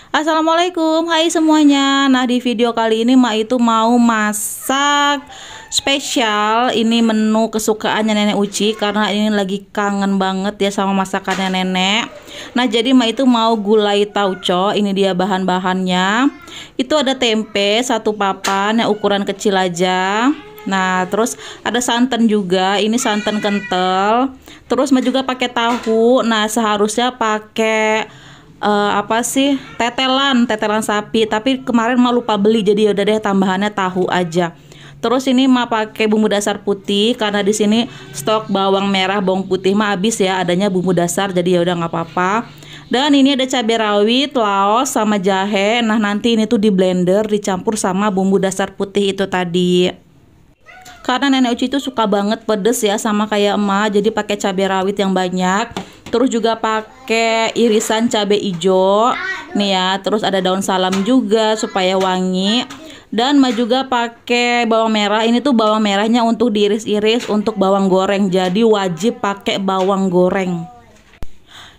Assalamualaikum, hai semuanya. Nah, di video kali ini Mak itu mau masak spesial. Ini menu kesukaannya Nenek Uci karena ini lagi kangen banget ya sama masakannya nenek. Nah, jadi Mak itu mau gulai tauco. Ini dia bahan-bahannya. Itu ada tempe satu papan yang ukuran kecil aja. Nah, terus ada santan juga. Ini santan kental. Terus Mak juga pakai tahu. Nah, seharusnya pakai apa sih, tetelan sapi, tapi kemarin mah lupa beli, jadi yaudah deh tambahannya tahu aja. Terus ini mah pakai bumbu dasar putih karena di sini stok bawang merah bawang putih mah habis ya, adanya bumbu dasar, jadi ya udah nggak apa-apa. Dan ini ada cabai rawit, laos sama jahe. Nah, nanti ini tuh di blender dicampur sama bumbu dasar putih itu tadi. Karena Nenek Uci itu suka banget pedes ya, sama kayak emak, jadi pakai cabai rawit yang banyak. Terus juga pakai irisan cabai hijau nih ya. Terus ada daun salam juga supaya wangi. Dan emak juga pakai bawang merah. Ini tuh bawang merahnya untuk diiris-iris untuk bawang goreng. Jadi wajib pakai bawang goreng.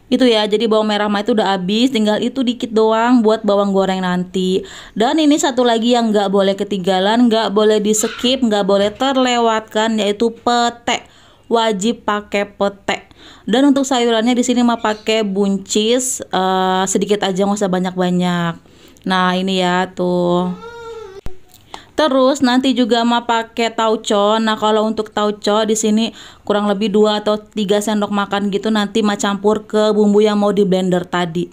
Itu ya, jadi bawang merah mah itu udah habis, tinggal itu dikit doang buat bawang goreng nanti. Dan ini satu lagi yang nggak boleh ketinggalan, nggak boleh di skip, nggak boleh terlewatkan, yaitu pete. Wajib pakai pete. Dan untuk sayurannya di sini mah pakai buncis, sedikit aja, nggak usah banyak-banyak. Nah, ini ya tuh. Terus nanti juga mah pakai tauco. Nah, kalau untuk tauco di sini kurang lebih 2 atau 3 sendok makan gitu, nanti mah campur ke bumbu yang mau di blender tadi.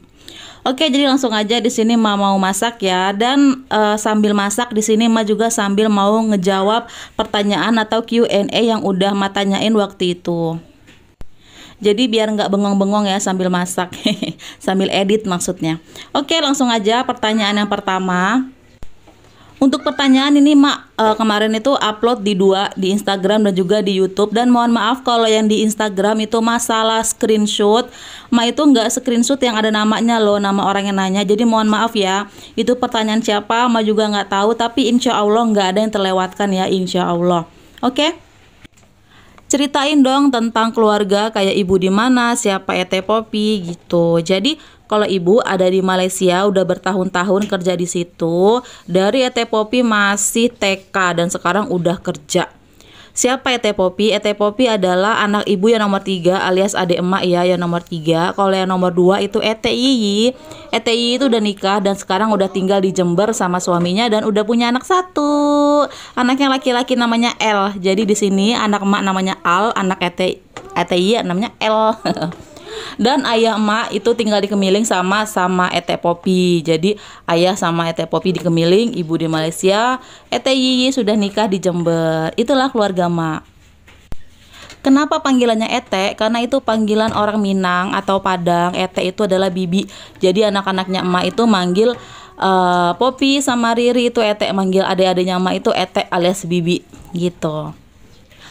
Oke, jadi langsung aja di sini mah mau masak ya. Dan sambil masak di sini mah juga sambil mau ngejawab pertanyaan atau Q&A yang udah mah tanyain waktu itu. Jadi biar nggak bengong-bengong ya sambil masak, sambil edit maksudnya. Oke, langsung aja pertanyaan yang pertama. Untuk pertanyaan ini Mak kemarin itu upload di Instagram dan juga di YouTube. Dan mohon maaf kalau yang di Instagram itu masalah screenshot. Mak itu nggak screenshot yang ada namanya loh, nama orang yang nanya. Jadi mohon maaf ya. Itu pertanyaan siapa Mak juga nggak tahu. Tapi insya Allah nggak ada yang terlewatkan ya, insya Allah. Oke? Ceritain dong tentang keluarga, kayak ibu di mana, siapa Ete Popi gitu. Jadi kalau ibu ada di Malaysia, udah bertahun-tahun kerja di situ. Dari Ete Popi masih TK dan sekarang udah kerja. Siapa Ete Popi? Ete Popi adalah anak ibu yang nomor 3 alias adik emak ya, yang nomor 3. Kalau yang nomor 2 itu Ete Yiyi. Ete Yiyi itu udah nikah dan sekarang udah tinggal di Jember sama suaminya dan udah punya anak 1. Anaknya laki-laki namanya El. Jadi di sini anak emak namanya Al, anak Ete Yiyi namanya El. Dan ayah emak itu tinggal di Kemiling sama Ete Popi. Jadi ayah sama Ete Popi di Kemiling, ibu di Malaysia. Ete Yiyi sudah nikah di Jember. Itulah keluarga emak. Kenapa panggilannya Ete? Karena itu panggilan orang Minang atau Padang. Ete itu adalah bibi. Jadi anak-anaknya emak itu manggil Popi sama Riri itu Ete, manggil adik-adiknya emak itu Ete alias bibi gitu.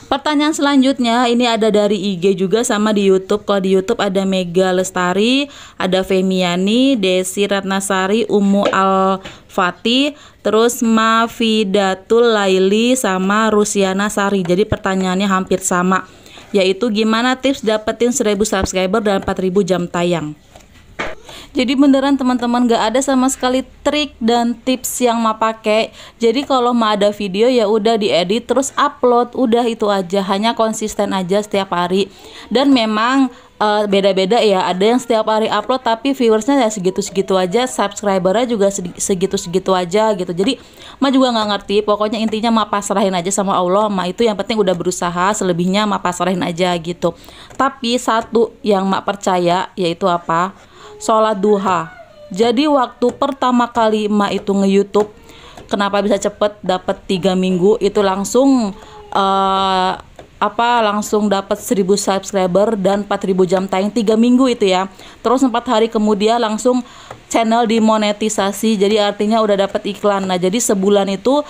Pertanyaan selanjutnya ini ada dari IG juga sama di YouTube. Kalau di YouTube ada Mega Lestari, ada Femiani, Desi Ratnasari, Umu Al-Fatih, terus Mafidatul Laili sama Rusiana Sari. Jadi pertanyaannya hampir sama, yaitu gimana tips dapetin 1000 subscriber dan 4000 jam tayang. Jadi beneran teman-teman gak ada sama sekali trik dan tips yang Ma pakai. Jadi kalau Ma ada video ya udah diedit terus upload, udah itu aja. Hanya konsisten aja setiap hari. Dan memang beda-beda ya. Ada yang setiap hari upload tapi viewersnya ya segitu-segitu aja, subscribernya juga segitu-segitu aja gitu. Jadi Ma juga nggak ngerti. Pokoknya intinya Ma pasrahin aja sama Allah. Ma itu yang penting udah berusaha, selebihnya Ma pasrahin aja gitu. Tapi satu yang Ma percaya yaitu apa? Sholat duha. Jadi waktu pertama kali emak itu nge-YouTube, kenapa bisa cepet dapat 3 minggu itu langsung langsung dapat 1000 subscriber dan 4000 jam tayang 3 minggu itu ya. Terus 4 hari kemudian langsung channel dimonetisasi. Jadi artinya udah dapat iklan. Nah, jadi sebulan itu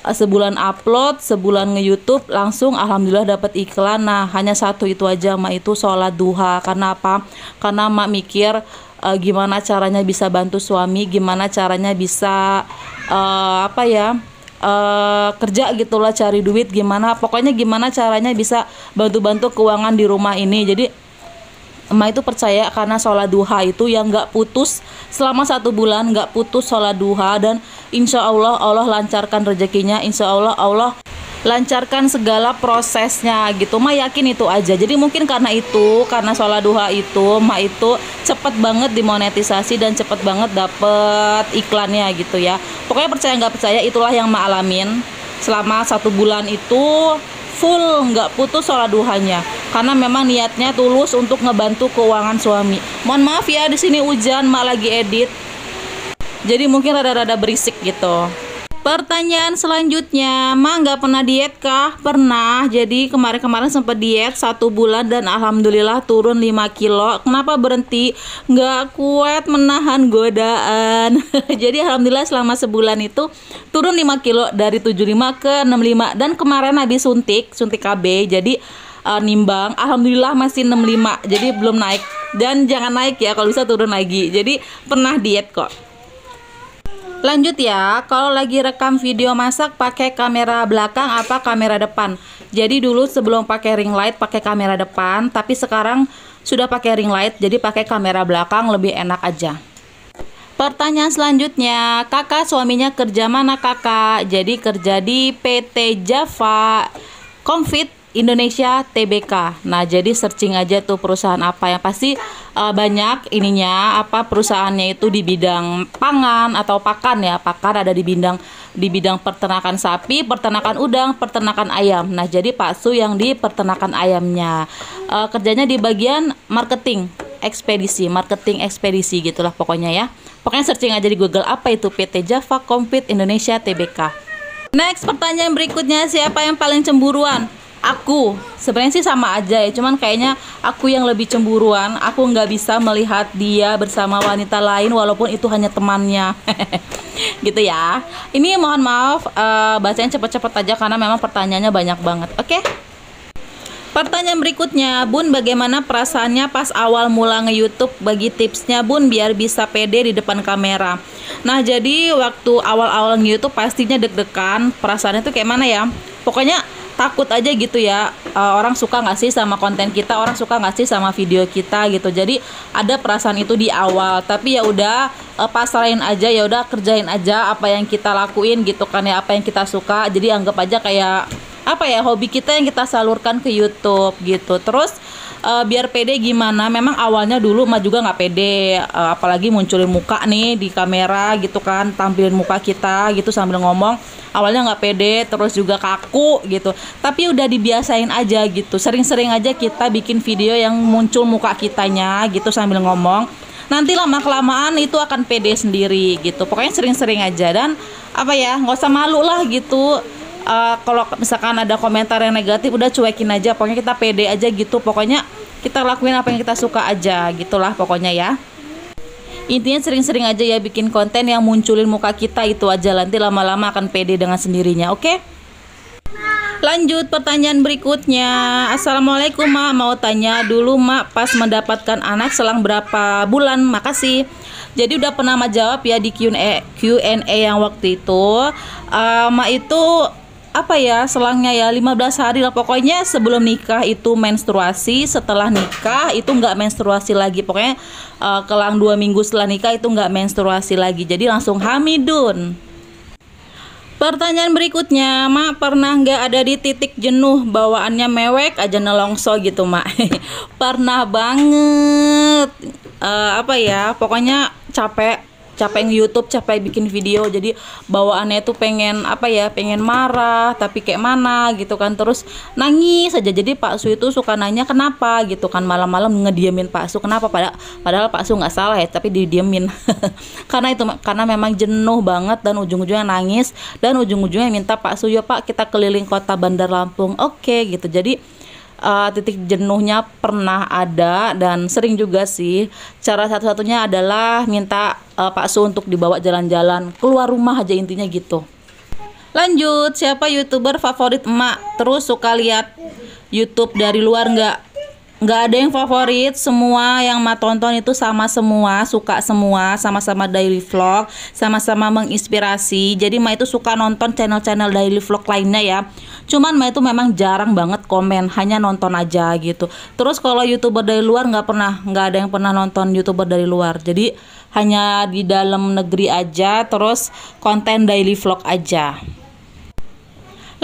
sebulan upload, sebulan nge-YouTube langsung alhamdulillah dapat iklan. Nah, hanya satu itu aja emak itu sholat duha. Karena apa? Karena emak mikir gimana caranya bisa bantu suami, gimana caranya bisa kerja gitulah, cari duit gimana, pokoknya gimana caranya bisa bantu-bantu keuangan di rumah ini. Jadi emak itu percaya karena sholat duha itu yang nggak putus selama 1 bulan, nggak putus sholat duha, dan insya Allah Allah lancarkan rezekinya, insya Allah Allah lancarkan segala prosesnya gitu. Mak yakin itu aja. Jadi mungkin karena itu, karena sholat duha itu, mak itu cepet banget dimonetisasi dan cepet banget dapet iklannya gitu ya. Pokoknya percaya nggak percaya, itulah yang mak alamin selama 1 bulan itu full nggak putus sholat duhanya, karena memang niatnya tulus untuk ngebantu keuangan suami. Mohon maaf ya, di sini hujan, mak lagi edit, jadi mungkin rada-rada berisik gitu. Pertanyaan selanjutnya, mak nggak pernah diet kah? Pernah. Jadi kemarin-kemarin sempat diet 1 bulan dan alhamdulillah turun 5 kilo. Kenapa berhenti? Nggak kuat menahan godaan. Jadi alhamdulillah selama sebulan itu turun 5 kilo dari 75 ke 65. Dan kemarin habis suntik KB. Jadi nimbang, alhamdulillah masih 65. Jadi belum naik. Dan jangan naik ya, kalau bisa turun lagi. Jadi pernah diet kok. Lanjut ya, kalau lagi rekam video masak pakai kamera belakang apa kamera depan? Jadi dulu sebelum pakai ring light pakai kamera depan, tapi sekarang sudah pakai ring light, jadi pakai kamera belakang lebih enak aja. Pertanyaan selanjutnya, kakak suaminya kerja mana kakak? Jadi kerja di PT Java Comfit Indonesia Tbk. Nah, jadi searching aja tuh perusahaan apa yang pasti banyak ininya, apa perusahaannya itu di bidang pangan atau pakan ya. Pakan ada di bidang peternakan sapi, peternakan udang, peternakan ayam. Nah, jadi Pak Su yang di peternakan ayamnya. Kerjanya di bagian marketing ekspedisi gitulah pokoknya ya. Pokoknya searching aja di Google apa itu PT Java Comfit Indonesia Tbk. Next, pertanyaan berikutnya, siapa yang paling cemburuan? Aku. Sebenarnya sih sama aja ya, cuman kayaknya aku yang lebih cemburuan. Aku nggak bisa melihat dia bersama wanita lain walaupun itu hanya temannya. Gitu ya. Ini mohon maaf bacain cepet-cepet aja karena memang pertanyaannya banyak banget. Oke? Pertanyaan berikutnya, Bun, bagaimana perasaannya pas awal mula nge-YouTube? Bagi tipsnya Bun biar bisa pede di depan kamera. Nah, jadi waktu awal-awal nge-YouTube pastinya deg-degan. Perasaannya tuh kayak mana ya? Pokoknya takut aja gitu ya, orang suka nggak sih sama konten kita, orang suka nggak sih sama video kita gitu. Jadi ada perasaan itu di awal, tapi ya udah pasrahin aja, ya udah kerjain aja apa yang kita lakuin gitu kan ya, apa yang kita suka. Jadi anggap aja kayak apa ya, hobi kita yang kita salurkan ke YouTube gitu. Terus biar pede gimana, memang awalnya dulu mah juga nggak pede, apalagi munculin muka nih di kamera gitu kan, tampilin muka kita gitu sambil ngomong. Awalnya nggak pede, terus juga kaku gitu, tapi udah dibiasain aja gitu. Sering-sering aja kita bikin video yang muncul muka kitanya gitu sambil ngomong. Nanti lama-kelamaan itu akan pede sendiri gitu. Pokoknya sering-sering aja, dan apa ya, nggak usah malu lah gitu. Kalau misalkan ada komentar yang negatif udah cuekin aja, pokoknya kita pede aja gitu. Pokoknya kita lakuin apa yang kita suka aja gitulah pokoknya ya. Intinya sering-sering aja ya bikin konten yang munculin muka kita, itu aja. Nanti lama-lama akan pede dengan sendirinya. Oke? Lanjut pertanyaan berikutnya. Assalamualaikum Mak, mau tanya dulu Mak, pas mendapatkan anak selang berapa bulan? Makasih. Jadi udah pernah Mak jawab ya di Q&A yang waktu itu. Mak itu apa ya, selangnya ya 15 hari lah pokoknya. Sebelum nikah itu menstruasi, setelah nikah itu nggak menstruasi lagi. Pokoknya kelang 2 minggu setelah nikah itu nggak menstruasi lagi, jadi langsung hamidun. Pertanyaan berikutnya, Mak pernah nggak ada di titik jenuh, bawaannya mewek aja nelongso gitu Mak? Pernah banget. Apa ya, pokoknya capek nge-YouTube, capek bikin video, jadi bawaannya itu pengen apa ya, pengen marah tapi kayak mana gitu kan, terus nangis aja. Jadi Pak Su itu suka nanya kenapa gitu kan, malam-malam ngediemin Pak Su kenapa, padahal Pak Su nggak salah ya, tapi didiemin. karena memang jenuh banget dan ujung-ujungnya nangis, dan ujung-ujungnya minta Pak Su, ya Pak kita keliling kota Bandar Lampung. Oke gitu. Jadi titik jenuhnya pernah ada, dan sering juga sih. Cara satu-satunya adalah minta Pak Su untuk dibawa jalan-jalan, keluar rumah aja intinya gitu. Lanjut, siapa YouTuber favorit Emak? Terus suka lihat YouTube dari luar nggak? nggak ada yang favorit, semua yang Ma tonton itu sama semua, suka semua, sama-sama daily vlog, sama-sama menginspirasi. Jadi Ma itu suka nonton channel-channel daily vlog lainnya ya. Cuman Ma itu memang jarang banget komen, hanya nonton aja gitu. Terus kalau YouTuber dari luar nggak ada yang pernah nonton YouTuber dari luar. Jadi hanya di dalam negeri aja, terus konten daily vlog aja.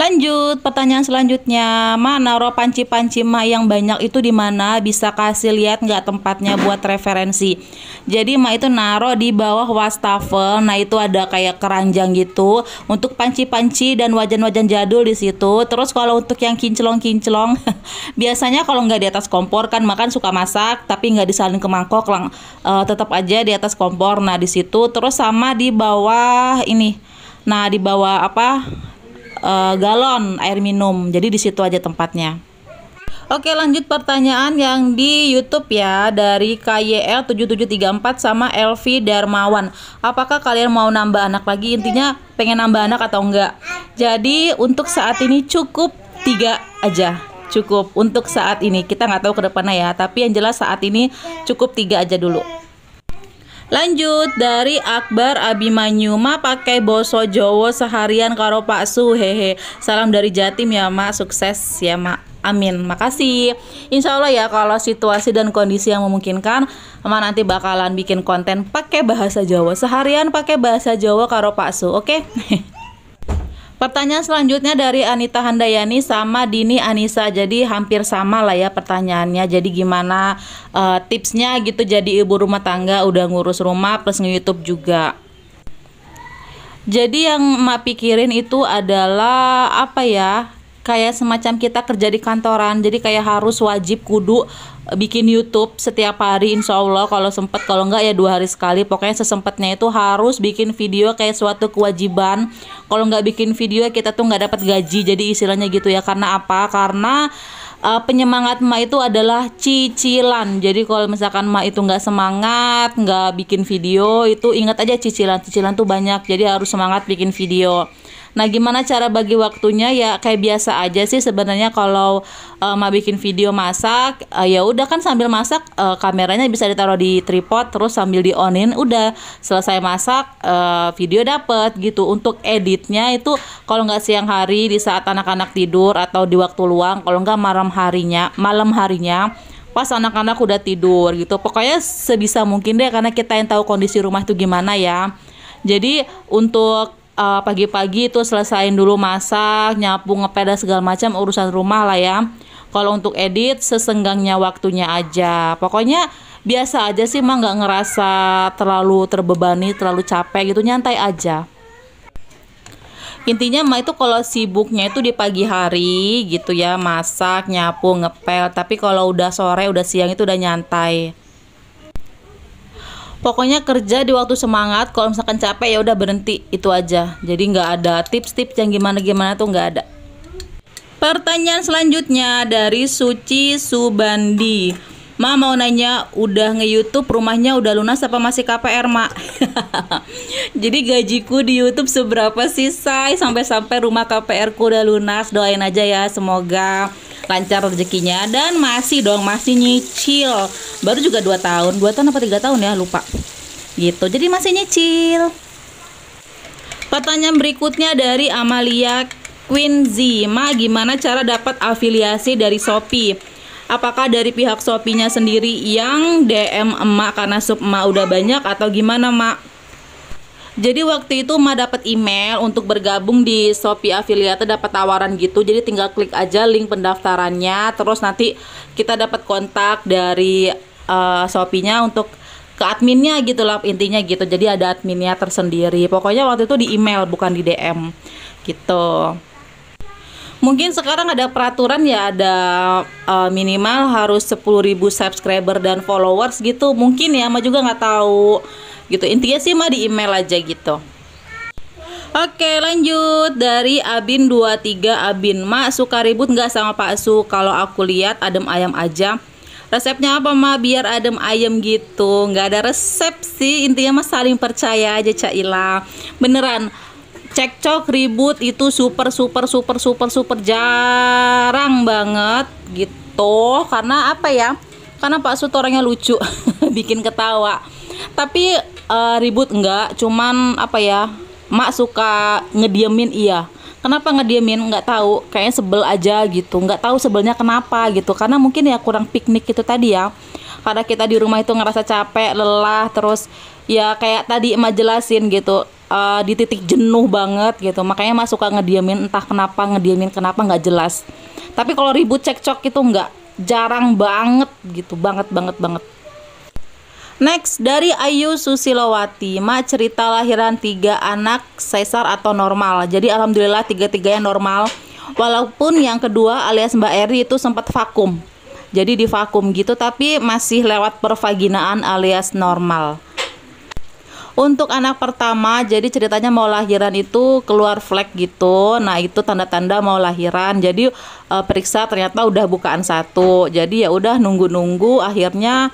Lanjut, pertanyaan selanjutnya, Ma naruh panci-panci Ma yang banyak itu di mana? Bisa kasih lihat nggak tempatnya buat referensi? Jadi Ma itu naruh di bawah wastafel. Nah itu ada kayak keranjang gitu untuk panci-panci dan wajan-wajan jadul di situ. Terus kalau untuk yang kinclong-kinclong, biasanya kalau nggak di atas kompor kan makan suka masak, tapi nggak disalin ke mangkok, tetap aja di atas kompor. Nah di situ, terus sama di bawah ini. Nah di bawah apa? Galon air minum. Jadi di situ aja tempatnya. Oke, lanjut pertanyaan yang di YouTube ya, dari KYL7734 sama Elvi Darmawan. Apakah kalian mau nambah anak lagi? Intinya pengen nambah anak atau enggak? Jadi untuk saat ini cukup 3 aja. Cukup untuk saat ini. Kita nggak tahu ke depannya ya, tapi yang jelas saat ini cukup 3 aja dulu. Lanjut dari Akbar Abimanyu, Ma pakai boso Jowo seharian karo Pak Su, hehe. Salam dari Jatim ya Ma, sukses ya Ma. Amin, makasih. Insya Allah ya kalau situasi dan kondisi yang memungkinkan, Ma nanti bakalan bikin konten pakai bahasa Jawa seharian, pakai bahasa Jawa karo Pak Su, oke? Pertanyaan selanjutnya dari Anita Handayani sama Dini Anissa. Jadi hampir sama lah ya pertanyaannya. Jadi gimana tipsnya gitu jadi ibu rumah tangga, udah ngurus rumah plus nge-YouTube juga. Jadi yang Ma pikirin itu adalah apa ya? Kayak semacam kita kerja di kantoran. Jadi kayak harus wajib kudu bikin YouTube setiap hari, insya Allah kalau sempet, kalau enggak ya 2 hari sekali. Pokoknya sesempatnya itu harus bikin video kayak suatu kewajiban. Kalau nggak bikin video kita tuh nggak dapat gaji. Jadi istilahnya gitu ya. Karena apa? Karena penyemangat Ma itu adalah cicilan. Jadi kalau misalkan Ma itu nggak semangat, nggak bikin video, itu ingat aja cicilan. Cicilan tuh banyak. Jadi harus semangat bikin video. Nah gimana cara bagi waktunya ya kayak biasa aja sih sebenarnya. Kalau Ma bikin video masak, ya udah kan sambil masak kameranya bisa ditaruh di tripod, terus sambil di onin, udah selesai masak video dapet gitu. Untuk editnya itu kalau nggak siang hari di saat anak-anak tidur atau di waktu luang, kalau nggak malam harinya pas anak-anak udah tidur gitu. Pokoknya sebisa mungkin deh, karena kita yang tahu kondisi rumah itu gimana ya. Jadi untuk pagi-pagi itu selesain dulu masak, nyapu, ngepel, segala macam urusan rumah lah ya. Kalau untuk edit sesenggangnya waktunya aja. Pokoknya biasa aja sih, mah nggak ngerasa terlalu terbebani, terlalu capek gitu, nyantai aja. Intinya Ma itu kalau sibuknya itu di pagi hari gitu ya, masak, nyapu, ngepel. Tapi kalau udah sore, udah siang itu udah nyantai. Pokoknya kerja di waktu semangat, kalau misalkan capek ya udah berhenti, itu aja. Jadi nggak ada tips-tips yang gimana-gimana tuh nggak ada. Pertanyaan selanjutnya dari Suci Subandi. Ma mau nanya, udah nge-YouTube rumahnya udah lunas apa masih KPR, Ma? Jadi gajiku di YouTube seberapa sih, Say? Sampai-sampai rumah KPR ku udah lunas. Doain aja ya, semoga lancar rezekinya. Dan masih nyicil. Baru juga 2 tahun apa 3 tahun ya, lupa gitu. Jadi masih nyicil. Pertanyaan berikutnya dari Amalia Quinzy. Ma gimana cara dapat afiliasi dari Shopee? Apakah dari pihak Shopee-nya sendiri yang DM emak karena sub emak udah banyak atau gimana, Mak? Jadi waktu itu Ma dapat email untuk bergabung di Shopee Affiliate, dapat tawaran gitu. Jadi tinggal klik aja link pendaftarannya, terus nanti kita dapat kontak dari Shopee-nya untuk ke adminnya gitu lah, intinya gitu. Jadi ada adminnya tersendiri. Pokoknya waktu itu di email bukan di DM gitu. Mungkin sekarang ada peraturan ya, ada minimal harus 10.000 subscriber dan followers gitu. Mungkin ya, Ma juga nggak tahu gitu. Intinya sih Ma di email aja gitu. Oke, lanjut dari Abin23 Abin. Ma suka ribut nggak sama Pak Su? Kalau aku lihat adem ayam aja. Resepnya apa, Ma? Biar adem ayam gitu. Nggak ada resep sih. Intinya Ma saling percaya aja, Caila. Beneran. Cekcok ribut itu super jarang banget gitu. foto karena apa ya? Karena Pak Su tuh orangnya lucu, bikin ketawa. Tapi ribut enggak, cuman apa ya? Mak suka ngediemin iya. Kenapa ngediemin? Nggak tahu, kayaknya sebel aja gitu. Nggak tahu sebelnya kenapa gitu. Karena mungkin ya kurang piknik itu tadi ya. Karena kita di rumah itu ngerasa capek, lelah, terus ya kayak tadi emak jelasin gitu. Di titik jenuh banget gitu. Makanya Mak suka ngediemin, entah kenapa ngediemin, kenapa nggak jelas. Tapi kalau ribut cekcok itu nggak, jarang banget gitu, banget. Next, dari Ayu Susilowati, Mak cerita lahiran 3 anak sesar atau normal. Jadi alhamdulillah 3-3-nya normal. Walaupun yang kedua alias Mbak Eri itu sempat vakum. Jadi di vakum gitu tapi masih lewat pervaginaan alias normal. Untuk anak pertama, jadi ceritanya mau lahiran itu keluar flek gitu. Nah, itu tanda-tanda mau lahiran. Jadi periksa ternyata udah bukaan 1. Jadi ya udah nunggu-nunggu, akhirnya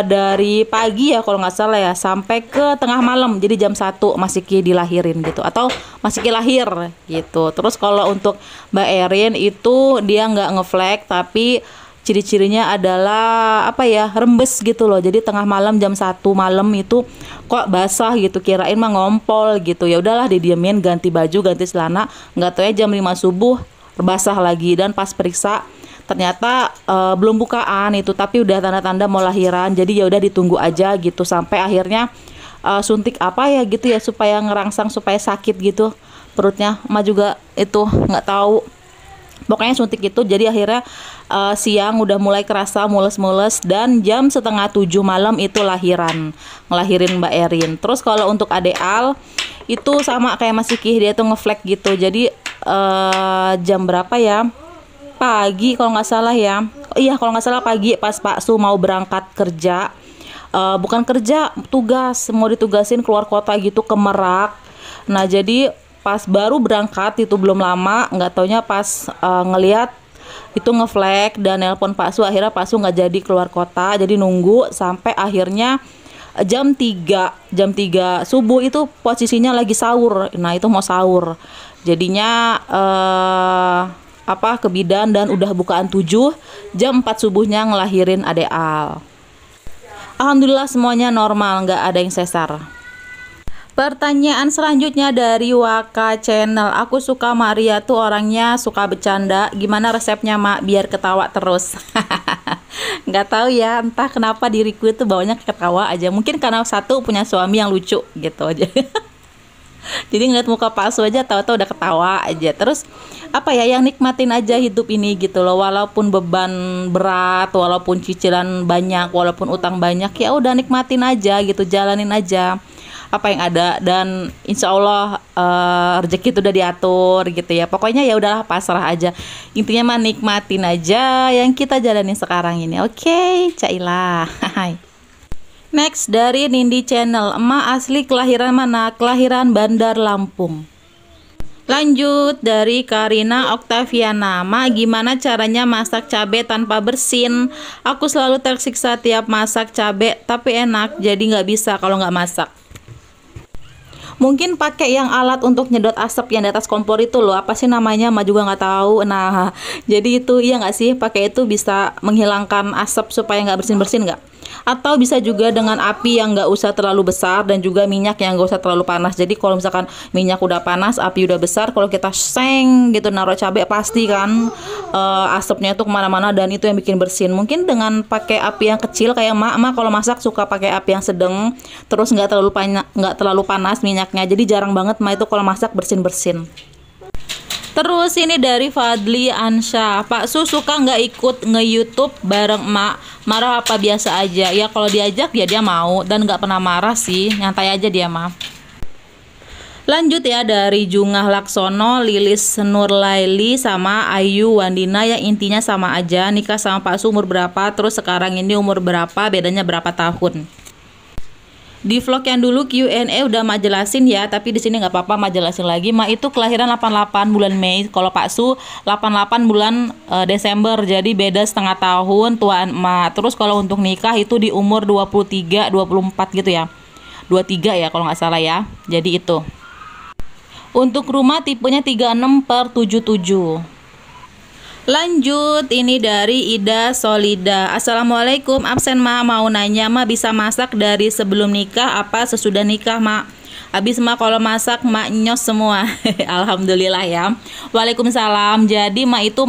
dari pagi ya kalau nggak salah ya sampai ke tengah malam. Jadi jam 1 masih dilahirin gitu atau masih lahir gitu. Terus kalau untuk Mbak Erin itu dia nggak ngeflek tapi ciri-cirinya adalah apa ya, rembes gitu loh. Jadi tengah malam jam 1 malam itu kok basah gitu, kirain mah ngompol gitu. Ya udahlah didiemin, ganti baju, ganti celana. Nggak tahu ya jam 5 subuh basah lagi. Dan pas periksa ternyata belum bukaan itu, tapi udah tanda-tanda mau lahiran. Jadi ya udah ditunggu aja gitu sampai akhirnya suntik apa ya gitu ya supaya ngerangsang supaya sakit gitu perutnya. Emak juga itu nggak tahu. Pokoknya suntik itu, jadi akhirnya siang udah mulai kerasa mules-mules dan jam setengah 7 malam itu ngelahirin Mbak Erin. Terus kalau untuk Ade Al itu sama kayak Mas Kiki, dia tuh ngeflek gitu. Jadi jam berapa ya? Pagi kalau nggak salah ya. Iya kalau nggak salah pagi pas Pak Su mau berangkat kerja. Bukan kerja, tugas, mau ditugasin keluar kota gitu ke Merak. Nah jadi pas baru berangkat itu belum lama, nggak taunya pas ngeliat itu ngeflek dan nelpon Pak Su. Akhirnya Pak Su nggak jadi keluar kota, jadi nunggu sampai akhirnya jam 3 subuh itu posisinya lagi sahur. Nah itu mau sahur, jadinya ke bidan dan udah bukaan 7, jam 4 subuhnya ngelahirin Ade Al. Alhamdulillah semuanya normal, nggak ada yang sesar. Pertanyaan selanjutnya dari Waka Channel. Aku suka Maria tuh orangnya suka bercanda. Gimana resepnya Mak biar ketawa terus? Nggak tahu ya, entah kenapa diriku itu bawanya ketawa aja. Mungkin karena satu punya suami yang lucu gitu aja. Jadi ngeliat muka Pak Su aja tahu-tahu udah ketawa aja. Terus apa ya, yang nikmatin aja hidup ini gitu loh. Walaupun beban berat, walaupun cicilan banyak, walaupun utang banyak, ya udah nikmatin aja gitu, jalanin aja apa yang ada dan insya Allah rezeki itu udah diatur gitu ya. Pokoknya ya udahlah pasrah aja. Intinya mah nikmatin aja yang kita jalanin sekarang ini. Oke, Cailah. Next dari Nindi Channel. Emak asli kelahiran mana? Kelahiran Bandar Lampung. Lanjut dari Karina Oktaviana. Mak gimana caranya masak cabai tanpa bersin? Aku selalu tersiksa tiap masak cabai tapi enak, jadi nggak bisa kalau nggak masak. Mungkin pakai yang alat untuk nyedot asap yang di atas kompor itu loh, apa sih namanya, Mak juga nggak tahu. Nah jadi itu iya nggak sih, pakai itu bisa menghilangkan asap supaya nggak bersin-bersin nggak? Atau bisa juga dengan api yang nggak usah terlalu besar dan juga minyak yang nggak usah terlalu panas. Jadi kalau misalkan minyak udah panas, api udah besar, kalau kita seng gitu naruh cabai pasti kan asapnya tuh kemana-mana dan itu yang bikin bersin. Mungkin dengan pakai api yang kecil kayak Mak kalau masak suka pakai api yang sedang, terus nggak terlalu panas minyaknya. Jadi jarang banget Mak itu kalau masak bersin-bersin. Terus ini dari Fadli Ansha. Pak Su suka nggak ikut nge-YouTube bareng Emak? Marah apa biasa aja? Ya kalau diajak ya dia mau dan nggak pernah marah sih, nyantai aja dia mah. Lanjut ya dari Jungah Laksono, Lilis Nurlaili sama Ayu Wandina yang intinya sama aja. Nikah sama Pak Su umur berapa? Terus sekarang ini umur berapa? Bedanya berapa tahun? Di vlog yang dulu Q&A udah Mak jelasin ya, tapi di sini nggak apa-apa Mak jelasin lagi. Mak itu kelahiran 88 bulan Mei, kalau Pak Su 88 bulan Desember, jadi beda setengah tahun tuaan Mak. Terus kalau untuk nikah itu di umur 23, 24 gitu ya, 23 ya kalau nggak salah ya. Jadi itu. Untuk rumah tipenya 36/77. Lanjut, ini dari Ida Solida. Assalamualaikum, absen Ma, mau nanya Ma bisa masak dari sebelum nikah apa sesudah nikah Ma? Habis Ma kalau masak Ma nyos semua. Alhamdulillah ya. Waalaikumsalam. Jadi Ma itu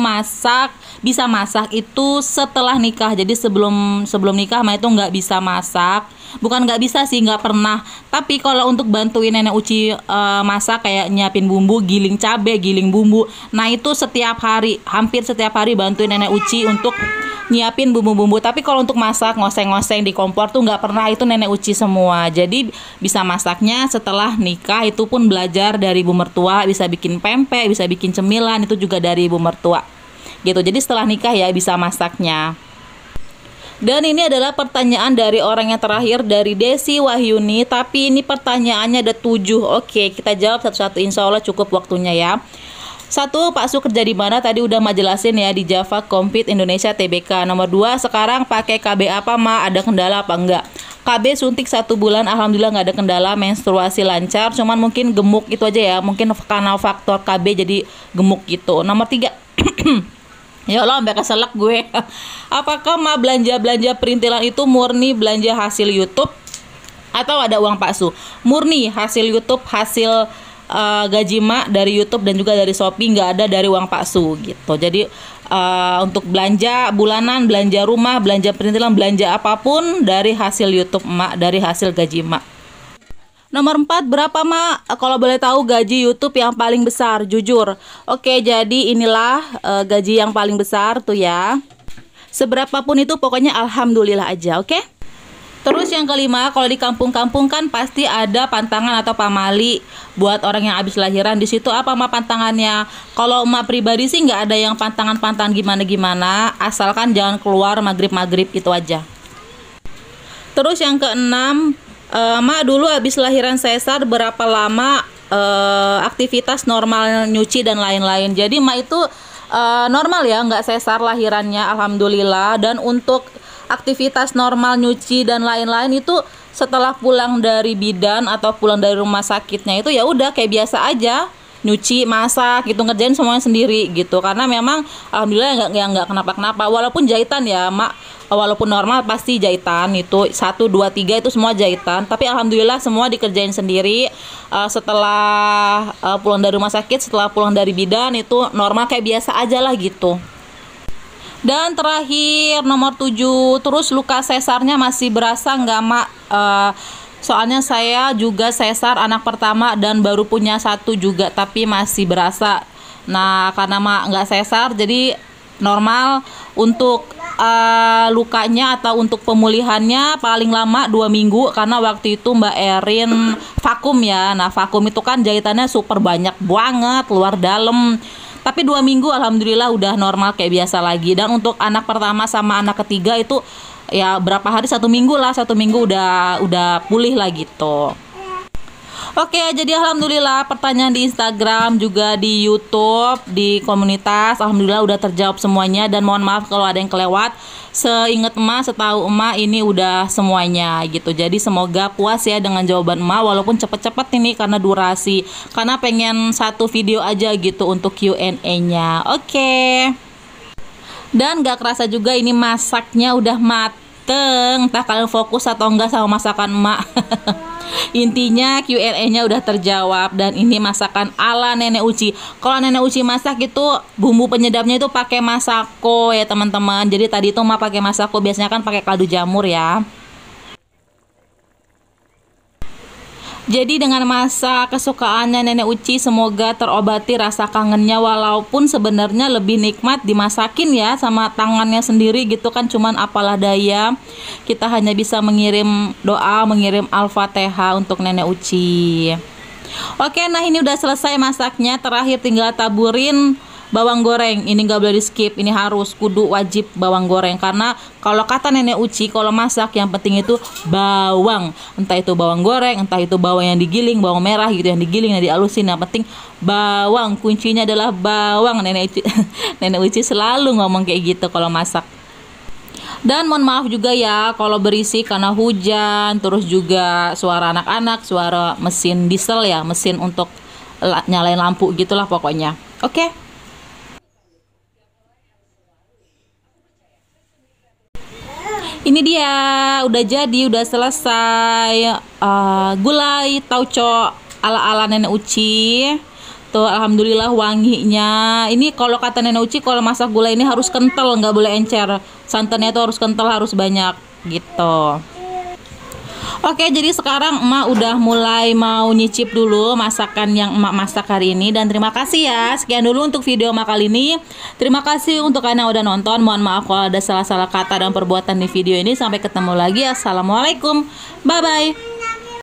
bisa masak itu setelah nikah. Jadi sebelum nikah Ma itu nggak bisa masak. Bukan nggak bisa sih, nggak pernah. Tapi kalau untuk bantuin nenek Uci masak kayak nyiapin bumbu, giling cabai, giling bumbu, nah itu setiap hari, hampir setiap hari bantuin nenek Uci untuk nyiapin bumbu-bumbu. Tapi kalau untuk masak, ngoseng-ngoseng di kompor tuh nggak pernah, itu nenek Uci semua. Jadi bisa masaknya setelah nikah, itu pun belajar dari ibu mertua, bisa bikin pempek, bisa bikin cemilan, itu juga dari ibu mertua gitu. Jadi setelah nikah ya bisa masaknya. Dan ini adalah pertanyaan dari orang yang terakhir, dari Desi Wahyuni. Tapi ini pertanyaannya ada 7. Oke, kita jawab satu-satu, insya Allah cukup waktunya ya. 1, Pak Su kerja di mana? Tadi udah Ma jelasin ya, di Java Compete Indonesia TBK. Nomor 2, sekarang pakai KB apa Ma? Ada kendala apa enggak? KB suntik 1 bulan, alhamdulillah nggak ada kendala, menstruasi lancar. Cuman mungkin gemuk itu aja ya, mungkin karena faktor KB jadi gemuk gitu. Nomor 3, ya Allah, sampai keselak gue. Apakah Ma belanja perintilan itu murni belanja hasil YouTube atau ada uang palsu? Murni hasil YouTube, hasil gaji Ma dari YouTube dan juga dari Shopee, nggak ada dari uang palsu gitu. Jadi untuk belanja bulanan, belanja rumah, belanja perintilan, belanja apapun dari hasil YouTube Ma, dari hasil gaji Ma. Nomor 4, berapa Ma? Kalau boleh tahu gaji YouTube yang paling besar, jujur. Oke, jadi inilah gaji yang paling besar tuh ya. Seberapapun itu pokoknya alhamdulillah aja, oke? Terus yang kelima, kalau di kampung-kampung kan pasti ada pantangan atau pamali buat orang yang habis lahiran. Di situ apa Ma pantangannya? Kalau emak pribadi sih nggak ada yang pantangan-pantangan gimana-gimana, asalkan jangan keluar maghrib-maghrib itu aja. Terus yang keenam, Ma dulu habis lahiran sesar berapa lama aktivitas normal nyuci dan lain-lain. Jadi Ma itu normal ya, nggak sesar lahirannya, alhamdulillah. Dan untuk aktivitas normal nyuci dan lain-lain itu setelah pulang dari bidan atau pulang dari rumah sakitnya itu ya udah kayak biasa aja, nyuci, masak gitu, ngerjain semuanya sendiri gitu. Karena memang alhamdulillah nggak kenapa-kenapa. Walaupun jahitan ya Mak, walaupun normal pasti jahitan itu 1, 2, 3 itu semua jahitan. Tapi alhamdulillah semua dikerjain sendiri. Setelah pulang dari rumah sakit, setelah pulang dari bidan itu normal kayak biasa aja lah gitu. Dan terakhir nomor 7, terus luka sesarnya masih berasa nggak Mak? Soalnya saya juga sesar anak pertama dan baru punya 1 juga, tapi masih berasa. Nah karena Mak nggak sesar jadi normal. Untuk lukanya atau untuk pemulihannya paling lama 2 minggu, karena waktu itu Mbak Erin vakum ya. Nah vakum itu kan jahitannya super banyak banget, luar dalam. Tapi 2 minggu alhamdulillah udah normal kayak biasa lagi. Dan untuk anak pertama sama anak ketiga itu ya berapa hari, 1 minggu lah, 1 minggu udah pulih lah gitu. Oke, jadi alhamdulillah pertanyaan di Instagram juga di YouTube, di komunitas, alhamdulillah udah terjawab semuanya. Dan mohon maaf kalau ada yang kelewat. Seingat emak, setahu emak ini udah semuanya gitu. Jadi semoga puas ya dengan jawaban emak, walaupun cepet-cepet ini karena durasi, karena pengen 1 video aja gitu untuk Q&A-nya. Oke. Dan gak kerasa juga ini masaknya udah mateng. Entah kalian fokus atau enggak sama masakan emak. Intinya Q&A-nya udah terjawab. Dan ini masakan ala Nenek Uci. Kalau Nenek Uci masak itu bumbu penyedapnya itu pakai masako ya teman-teman. Jadi tadi itu emak pakai masako, biasanya kan pakai kaldu jamur ya. Jadi dengan masa kesukaannya Nenek Uci, semoga terobati rasa kangennya. Walaupun sebenarnya lebih nikmat dimasakin ya sama tangannya sendiri gitu kan. Cuman apalah daya, kita hanya bisa mengirim doa, mengirim Al-Fatihah untuk Nenek Uci. Oke, nah ini udah selesai masaknya. Terakhir tinggal taburin bawang goreng. Ini nggak boleh di skip, ini harus kudu wajib bawang goreng. Karena kalau kata Nenek Uci, kalau masak yang penting itu bawang. Entah itu bawang goreng, entah itu bawang yang digiling, bawang merah gitu yang digiling, yang dialusin. Yang penting bawang, kuncinya adalah bawang. Nenek Uci, Nenek Uci selalu ngomong kayak gitu kalau masak. Dan mohon maaf juga ya kalau berisik karena hujan, terus juga suara anak-anak, suara mesin diesel ya, mesin untuk nyalain lampu gitulah pokoknya. Oke. Ini dia, udah jadi, udah selesai gulai tauco ala-ala Nenek Uci. Tuh, alhamdulillah wanginya. Ini kalau kata Nenek Uci, kalau masak gulai ini harus kental, nggak boleh encer. Santannya tuh harus kental, harus banyak gitu. Oke, jadi sekarang emak udah mulai mau nyicip dulu masakan yang emak masak hari ini. Dan terima kasih ya, sekian dulu untuk video emak kali ini. Terima kasih untuk kalian yang udah nonton. Mohon maaf kalau ada salah-salah kata dan perbuatan di video ini. Sampai ketemu lagi, assalamualaikum, bye-bye.